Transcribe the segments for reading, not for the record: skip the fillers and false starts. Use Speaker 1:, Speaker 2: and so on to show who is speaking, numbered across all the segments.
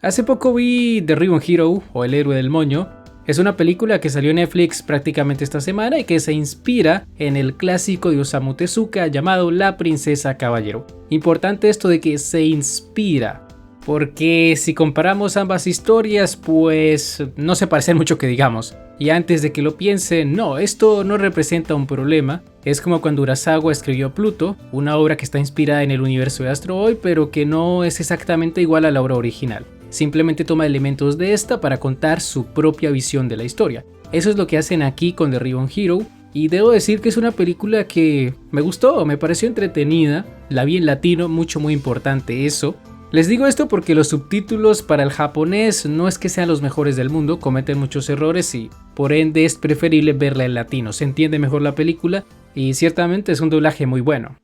Speaker 1: Hace poco vi The Ribbon Hero o El héroe del moño. Es una película que salió en Netflix prácticamente esta semana y que se inspira en el clásico de Osamu Tezuka llamado La princesa caballero. Importante esto de que se inspira, porque si comparamos ambas historias pues no se parecen mucho que digamos. Y antes de que lo piensen, no, esto no representa un problema. Es como cuando Urasawa escribió Pluto, una obra que está inspirada en el universo de Astro Boy, pero que no es exactamente igual a la obra original. Simplemente toma elementos de esta para contar su propia visión de la historia. Eso es lo que hacen aquí con The Ribbon Hero. Y debo decir que es una película que me gustó, me pareció entretenida. La vi en latino, muy importante eso. Les digo esto porque los subtítulos para el japonés no es que sean los mejores del mundo, cometen muchos errores y por ende es preferible verla en latino. Se entiende mejor la película y ciertamente es un doblaje muy bueno.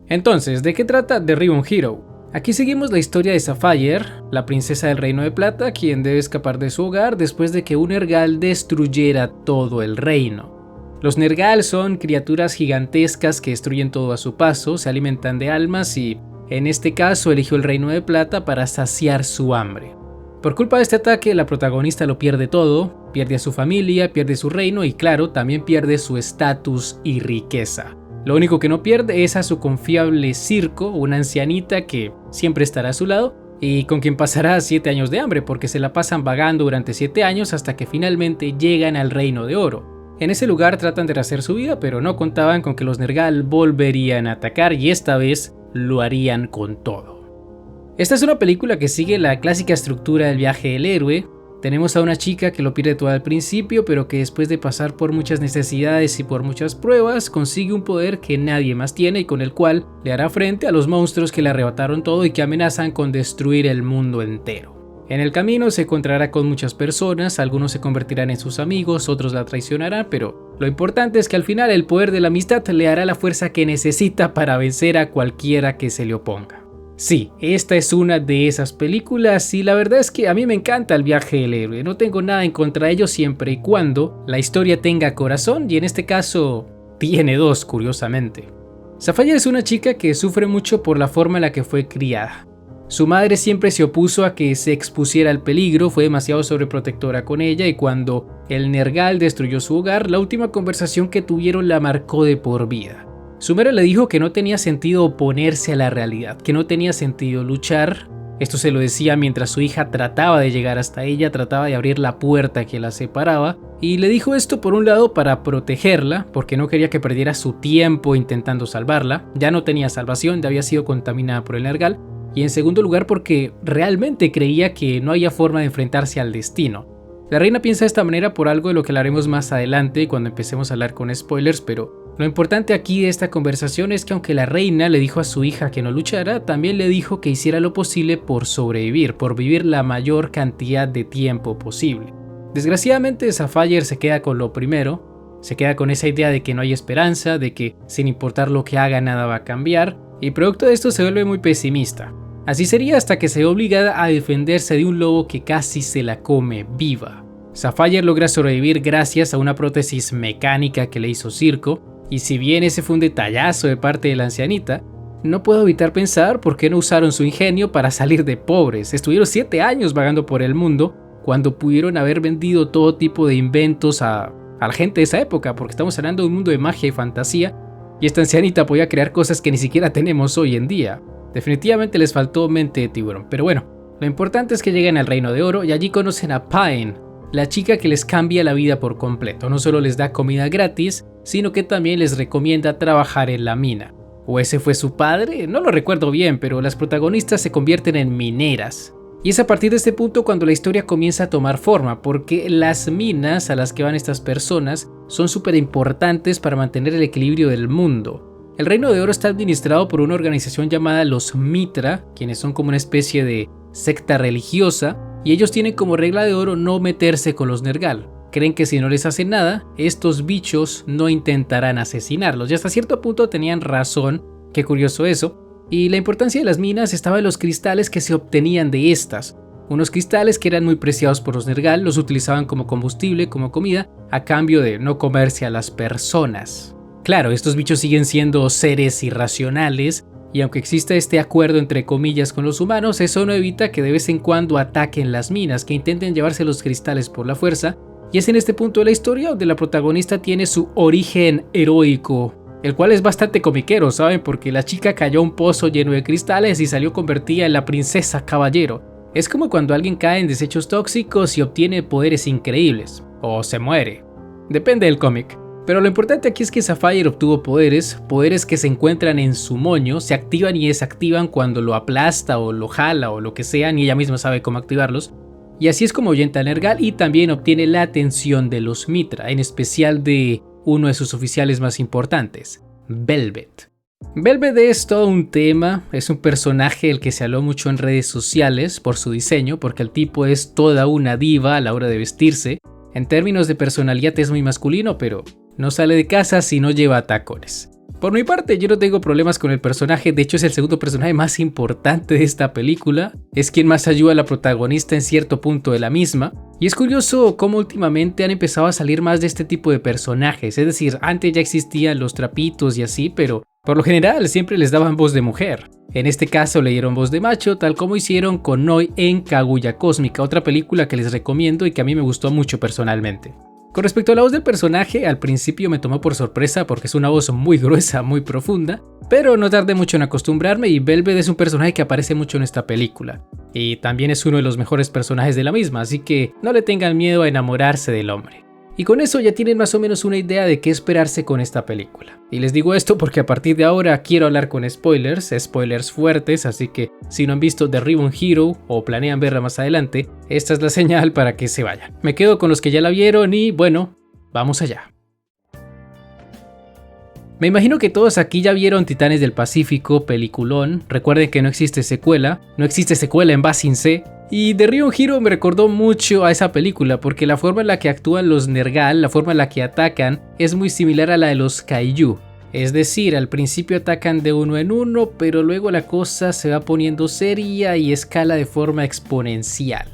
Speaker 1: Entonces, ¿de qué trata The Ribbon Hero? Aquí seguimos la historia de Sapphire, la princesa del Reino de Plata, quien debe escapar de su hogar después de que un Nergal destruyera todo el reino. Los Nergal son criaturas gigantescas que destruyen todo a su paso, se alimentan de almas y, en este caso, eligió el Reino de Plata para saciar su hambre. Por culpa de este ataque, la protagonista lo pierde todo, pierde a su familia, pierde su reino y, claro, también pierde su estatus y riqueza. Lo único que no pierde es a su confiable Circo, una ancianita que siempre estará a su lado y con quien pasará 7 años de hambre porque se la pasan vagando durante 7 años hasta que finalmente llegan al Reino de Oro. En ese lugar tratan de rehacer su vida, pero no contaban con que los Nergal volverían a atacar y esta vez lo harían con todo. Esta es una película que sigue la clásica estructura del viaje del héroe. Tenemos a una chica que lo pierde todo al principio, pero que después de pasar por muchas necesidades y por muchas pruebas, consigue un poder que nadie más tiene y con el cual le hará frente a los monstruos que le arrebataron todo y que amenazan con destruir el mundo entero. En el camino se encontrará con muchas personas, algunos se convertirán en sus amigos, otros la traicionarán, pero lo importante es que al final el poder de la amistad le hará la fuerza que necesita para vencer a cualquiera que se le oponga. Sí, esta es una de esas películas y la verdad es que a mí me encanta el viaje del héroe, no tengo nada en contra de ello siempre y cuando la historia tenga corazón y en este caso tiene dos, curiosamente. Sapphire es una chica que sufre mucho por la forma en la que fue criada. Su madre siempre se opuso a que se expusiera al peligro, fue demasiado sobreprotectora con ella y cuando el Nergal destruyó su hogar, la última conversación que tuvieron la marcó de por vida. Su madre le dijo que no tenía sentido oponerse a la realidad, que no tenía sentido luchar. Esto se lo decía mientras su hija trataba de llegar hasta ella, trataba de abrir la puerta que la separaba. Y le dijo esto por un lado para protegerla, porque no quería que perdiera su tiempo intentando salvarla. Ya no tenía salvación, ya había sido contaminada por el Nergal. Y en segundo lugar porque realmente creía que no había forma de enfrentarse al destino. La reina piensa de esta manera por algo de lo que hablaremos más adelante cuando empecemos a hablar con spoilers, pero lo importante aquí de esta conversación es que aunque la reina le dijo a su hija que no luchara, también le dijo que hiciera lo posible por sobrevivir, por vivir la mayor cantidad de tiempo posible. Desgraciadamente Sapphire se queda con lo primero, se queda con esa idea de que no hay esperanza, de que sin importar lo que haga nada va a cambiar, y producto de esto se vuelve muy pesimista. Así sería hasta que se ve obligada a defenderse de un lobo que casi se la come viva. Sapphire logra sobrevivir gracias a una prótesis mecánica que le hizo Circo, y si bien ese fue un detallazo de parte de la ancianita, no puedo evitar pensar por qué no usaron su ingenio para salir de pobres. Estuvieron 7 años vagando por el mundo cuando pudieron haber vendido todo tipo de inventos a la gente de esa época, porque estamos hablando de un mundo de magia y fantasía, y esta ancianita podía crear cosas que ni siquiera tenemos hoy en día. Definitivamente les faltó mente de tiburón, pero bueno, lo importante es que lleguen al Reino de Oro y allí conocen a Pine, la chica que les cambia la vida por completo. No solo les da comida gratis, sino que también les recomienda trabajar en la mina. ¿O ese fue su padre? No lo recuerdo bien, pero las protagonistas se convierten en mineras. Y es a partir de este punto cuando la historia comienza a tomar forma, porque las minas a las que van estas personas son súper importantes para mantener el equilibrio del mundo. El Reino de Oro está administrado por una organización llamada los Mitra, quienes son como una especie de secta religiosa, y ellos tienen como regla de oro no meterse con los Nergal. Creen que si no les hacen nada, estos bichos no intentarán asesinarlos. Y hasta cierto punto tenían razón, qué curioso eso. Y la importancia de las minas estaba en los cristales que se obtenían de estas. Unos cristales que eran muy preciados por los Nergal, los utilizaban como combustible, como comida, a cambio de no comerse a las personas. Claro, estos bichos siguen siendo seres irracionales y aunque exista este acuerdo entre comillas con los humanos, eso no evita que de vez en cuando ataquen las minas, que intenten llevarse los cristales por la fuerza, y es en este punto de la historia donde la protagonista tiene su origen heroico, el cual es bastante comiquero, ¿saben? Porque la chica cayó a un pozo lleno de cristales y salió convertida en la princesa caballero. Es como cuando alguien cae en desechos tóxicos y obtiene poderes increíbles, o se muere, depende del cómic. Pero lo importante aquí es que Sapphire obtuvo poderes que se encuentran en su moño, se activan y desactivan cuando lo aplasta o lo jala o lo que sea, ni ella misma sabe cómo activarlos. Y así es como ahuyenta a Nergal y también obtiene la atención de los Mitra, en especial de uno de sus oficiales más importantes, Velvet. Velvet es todo un tema, es un personaje del que se habló mucho en redes sociales por su diseño, porque el tipo es toda una diva a la hora de vestirse. En términos de personalidad es muy masculino, pero no sale de casa si no lleva tacones. Por mi parte, yo no tengo problemas con el personaje, de hecho es el segundo personaje más importante de esta película, es quien más ayuda a la protagonista en cierto punto de la misma, y es curioso cómo últimamente han empezado a salir más de este tipo de personajes, es decir, antes ya existían los trapitos y así, pero por lo general siempre les daban voz de mujer. En este caso le dieron voz de macho, tal como hicieron con Noi en Kaguya Cósmica, otra película que les recomiendo y que a mí me gustó mucho personalmente. Con respecto a la voz del personaje, al principio me tomó por sorpresa porque es una voz muy gruesa, muy profunda, pero no tardé mucho en acostumbrarme y Velvet es un personaje que aparece mucho en esta película. Y también es uno de los mejores personajes de la misma, así que no le tengan miedo a enamorarse del hombre. Y con eso ya tienen más o menos una idea de qué esperarse con esta película. Y les digo esto porque a partir de ahora quiero hablar con spoilers fuertes, así que si no han visto The Ribbon Hero o planean verla más adelante, esta es la señal para que se vayan. Me quedo con los que ya la vieron y bueno, vamos allá. Me imagino que todos aquí ya vieron Titanes del Pacífico, peliculón. Recuerden que no existe secuela en Ba Sing Se. Y The Ribbon Hero me recordó mucho a esa película porque la forma en la que actúan los Nergal, la forma en la que atacan, es muy similar a la de los Kaiju. Es decir, al principio atacan de uno en uno, pero luego la cosa se va poniendo seria y escala de forma exponencial.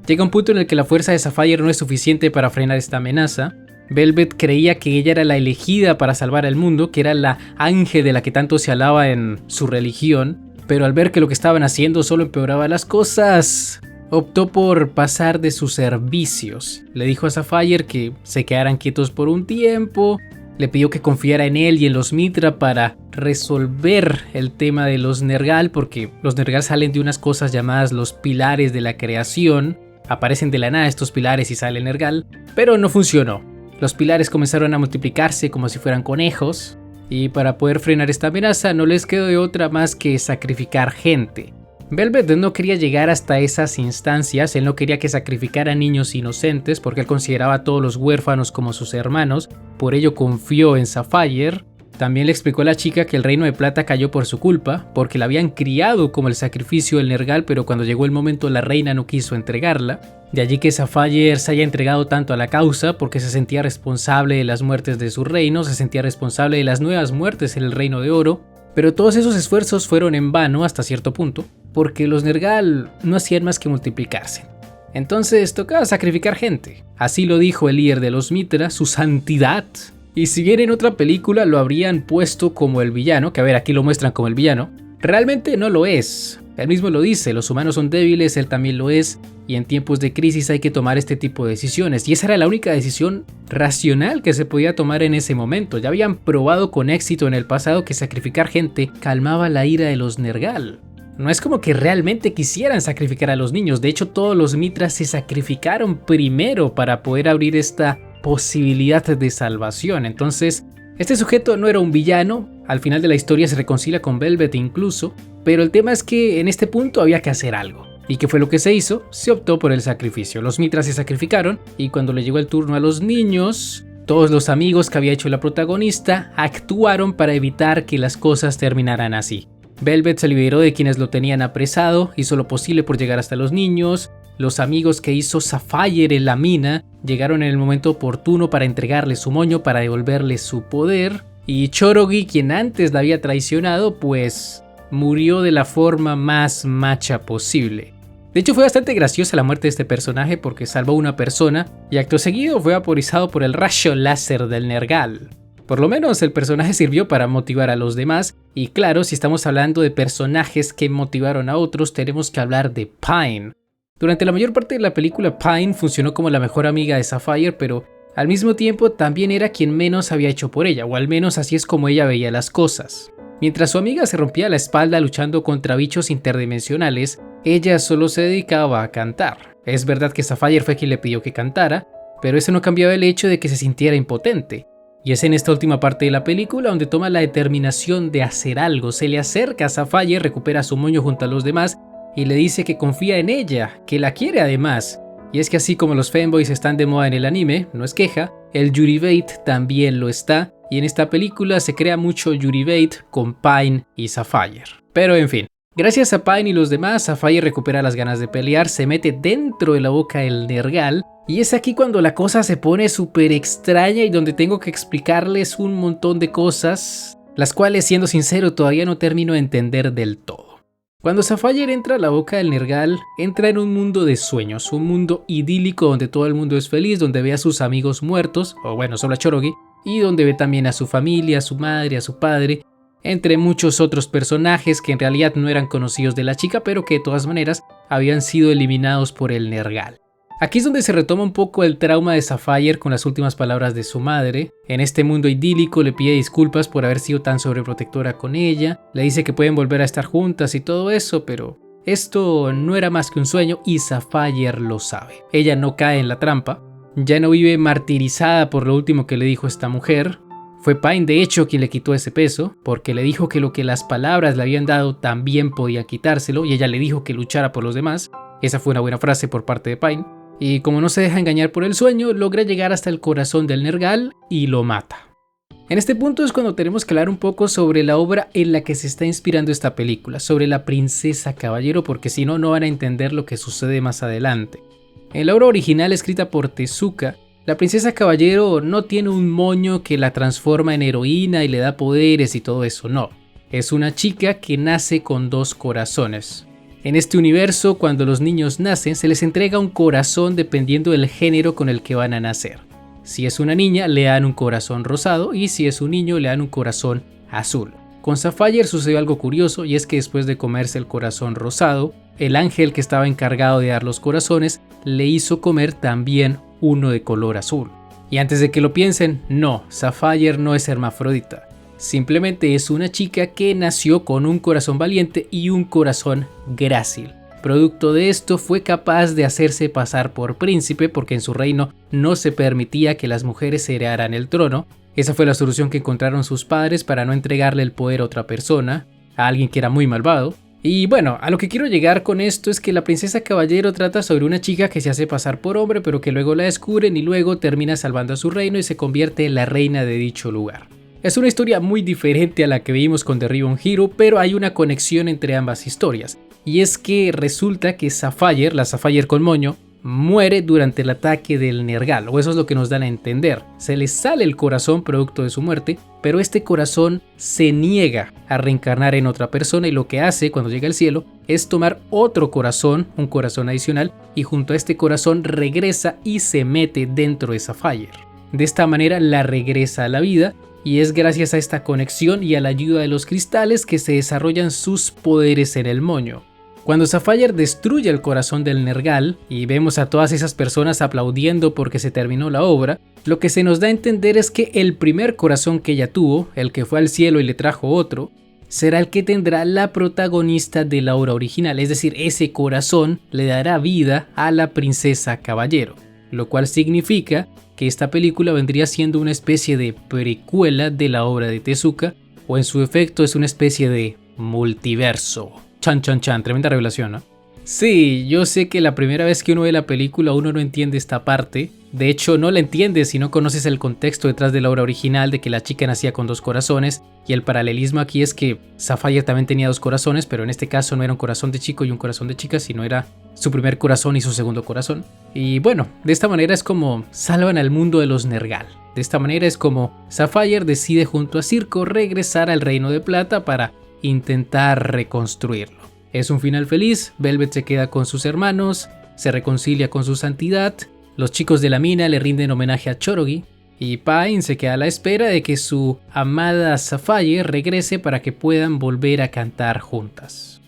Speaker 1: Llega un punto en el que la fuerza de Sapphire no es suficiente para frenar esta amenaza. Velvet creía que ella era la elegida para salvar al mundo, que era la ángel de la que tanto se alaba en su religión. Pero al ver que lo que estaban haciendo solo empeoraba las cosas, optó por pasar de sus servicios. Le dijo a Sapphire que se quedaran quietos por un tiempo, le pidió que confiara en él y en los Mitra para resolver el tema de los Nergal, porque los Nergal salen de unas cosas llamadas los pilares de la creación. Aparecen de la nada estos pilares y sale Nergal, pero no funcionó. Los pilares comenzaron a multiplicarse como si fueran conejos. Y para poder frenar esta amenaza no les quedó de otra más que sacrificar gente. Velvet no quería llegar hasta esas instancias, él no quería que sacrificaran niños inocentes porque él consideraba a todos los huérfanos como sus hermanos, por ello confió en Sapphire. También le explicó a la chica que el reino de plata cayó por su culpa, porque la habían criado como el sacrificio del Nergal, pero cuando llegó el momento la reina no quiso entregarla. De allí que Sapphire se haya entregado tanto a la causa porque se sentía responsable de las muertes de su reino, se sentía responsable de las nuevas muertes en el Reino de Oro, pero todos esos esfuerzos fueron en vano hasta cierto punto, porque los Nergal no hacían más que multiplicarse. Entonces tocaba sacrificar gente, así lo dijo el líder de los Mitra, su santidad. Y si bien en otra película lo habrían puesto como el villano, que a ver, aquí lo muestran como el villano, realmente no lo es. Él mismo lo dice, los humanos son débiles, él también lo es, y en tiempos de crisis hay que tomar este tipo de decisiones. Y esa era la única decisión racional que se podía tomar en ese momento. Ya habían probado con éxito en el pasado que sacrificar gente calmaba la ira de los Nergal. No es como que realmente quisieran sacrificar a los niños, de hecho todos los Mitras se sacrificaron primero para poder abrir esta posibilidad de salvación. Entonces, este sujeto no era un villano, al final de la historia se reconcilia con Velvet incluso, pero el tema es que en este punto había que hacer algo. ¿Y qué fue lo que se hizo? Se optó por el sacrificio. Los Mitras se sacrificaron y cuando le llegó el turno a los niños, todos los amigos que había hecho la protagonista actuaron para evitar que las cosas terminaran así. Velvet se liberó de quienes lo tenían apresado, hizo lo posible por llegar hasta los niños. Los amigos que hizo Sapphire en la mina llegaron en el momento oportuno para entregarle su moño, para devolverle su poder. Y Chorogi, quien antes la había traicionado, pues murió de la forma más macha posible. De hecho fue bastante graciosa la muerte de este personaje porque salvó a una persona y acto seguido fue vaporizado por el rayo láser del Nergal. Por lo menos el personaje sirvió para motivar a los demás, y claro, si estamos hablando de personajes que motivaron a otros, tenemos que hablar de Pine. Durante la mayor parte de la película, Pine funcionó como la mejor amiga de Sapphire, pero al mismo tiempo también era quien menos había hecho por ella, o al menos así es como ella veía las cosas. Mientras su amiga se rompía la espalda luchando contra bichos interdimensionales, ella solo se dedicaba a cantar. Es verdad que Sapphire fue quien le pidió que cantara, pero eso no cambiaba el hecho de que se sintiera impotente. Y es en esta última parte de la película donde toma la determinación de hacer algo. Se le acerca a Sapphire, recupera su moño junto a los demás y le dice que confía en ella, que la quiere además. Y es que así como los femboys están de moda en el anime, no es queja, el Yuribate también lo está, y en esta película se crea mucho Yuribate con Pine y Sapphire. Pero en fin, gracias a Pine y los demás, Sapphire recupera las ganas de pelear, se mete dentro de la boca del Nergal, y es aquí cuando la cosa se pone súper extraña y donde tengo que explicarles un montón de cosas, las cuales, siendo sincero, todavía no termino de entender del todo. Cuando Sapphire entra a la boca del Nergal, entra en un mundo de sueños, un mundo idílico donde todo el mundo es feliz, donde ve a sus amigos muertos, o bueno, solo a Chorogi, y donde ve también a su familia, a su madre, a su padre, entre muchos otros personajes que en realidad no eran conocidos de la chica, pero que de todas maneras habían sido eliminados por el Nergal. Aquí es donde se retoma un poco el trauma de Sapphire con las últimas palabras de su madre. En este mundo idílico le pide disculpas por haber sido tan sobreprotectora con ella, le dice que pueden volver a estar juntas y todo eso, pero esto no era más que un sueño y Sapphire lo sabe. Ella no cae en la trampa, ya no vive martirizada por lo último que le dijo esta mujer. Fue Pine de hecho quien le quitó ese peso, porque le dijo que lo que las palabras le habían dado también podía quitárselo, y ella le dijo que luchara por los demás. Esa fue una buena frase por parte de Pine. Y como no se deja engañar por el sueño, logra llegar hasta el corazón del Nergal y lo mata. En este punto es cuando tenemos que hablar un poco sobre la obra en la que se está inspirando esta película, sobre la princesa caballero, porque si no, no van a entender lo que sucede más adelante. En la obra original escrita por Tezuka, la princesa caballero no tiene un moño que la transforma en heroína y le da poderes y todo eso, no. Es una chica que nace con 2 corazones. En este universo, cuando los niños nacen, se les entrega un corazón dependiendo del género con el que van a nacer. Si es una niña, le dan un corazón rosado, y si es un niño, le dan un corazón azul. Con Sapphire sucedió algo curioso, y es que después de comerse el corazón rosado, el ángel que estaba encargado de dar los corazones le hizo comer también uno de color azul. Y antes de que lo piensen, no, Sapphire no es hermafrodita. Simplemente es una chica que nació con un corazón valiente y un corazón grácil. Producto de esto fue capaz de hacerse pasar por príncipe porque en su reino no se permitía que las mujeres heredaran el trono. Esa fue la solución que encontraron sus padres para no entregarle el poder a otra persona, a alguien que era muy malvado. Y bueno, a lo que quiero llegar con esto es que la princesa caballero trata sobre una chica que se hace pasar por hombre pero que luego la descubren y luego termina salvando a su reino y se convierte en la reina de dicho lugar. Es una historia muy diferente a la que vimos con The Ribbon Hero, pero hay una conexión entre ambas historias. Y es que resulta que Sapphire, la Sapphire con moño, muere durante el ataque del Nergal, o eso es lo que nos dan a entender. Se le sale el corazón producto de su muerte, pero este corazón se niega a reencarnar en otra persona y lo que hace cuando llega al cielo es tomar otro corazón, un corazón adicional, y junto a este corazón regresa y se mete dentro de Sapphire. De esta manera la regresa a la vida. Y es gracias a esta conexión y a la ayuda de los cristales que se desarrollan sus poderes en el moño. Cuando Sapphire destruye el corazón del Nergal y vemos a todas esas personas aplaudiendo porque se terminó la obra, lo que se nos da a entender es que el primer corazón que ella tuvo, el que fue al cielo y le trajo otro, será el que tendrá la protagonista de la obra original, es decir, ese corazón le dará vida a la princesa caballero, lo cual significa que esta película vendría siendo una especie de precuela de la obra de Tezuka, o en su efecto es una especie de multiverso. Chan chan chan, tremenda revelación, ¿no? Sí, yo sé que la primera vez que uno ve la película uno no entiende esta parte. De hecho no la entiendes si no conoces el contexto detrás de la obra original de que la chica nacía con 2 corazones. Y el paralelismo aquí es que Sapphire también tenía 2 corazones, pero en este caso no era un corazón de chico y un corazón de chica, sino era su primer corazón y su segundo corazón. Y bueno, de esta manera es como salvan al mundo de los Nergal. De esta manera es como Sapphire decide junto a Circo regresar al Reino de Plata para intentar reconstruirlo. Es un final feliz, Velvet se queda con sus hermanos, se reconcilia con su santidad, los chicos de la mina le rinden homenaje a Chorogi, y Pine se queda a la espera de que su amada Sapphire regrese para que puedan volver a cantar juntas.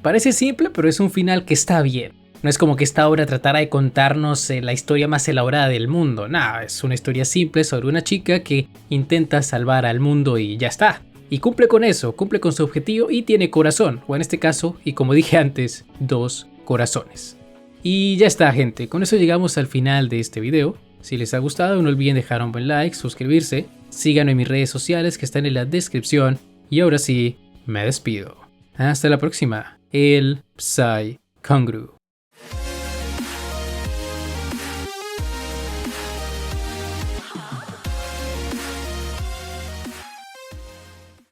Speaker 1: Parece simple, pero es un final que está bien. No es como que esta obra tratara de contarnos la historia más elaborada del mundo. Nada, es una historia simple sobre una chica que intenta salvar al mundo y ya está. Y cumple con eso, cumple con su objetivo y tiene corazón, o en este caso, y como dije antes, 2 corazones. Y ya está, gente, con eso llegamos al final de este video. Si les ha gustado, no olviden dejar un buen like, suscribirse, síganme en mis redes sociales que están en la descripción. Y ahora sí, me despido. Hasta la próxima, el Psy Congru.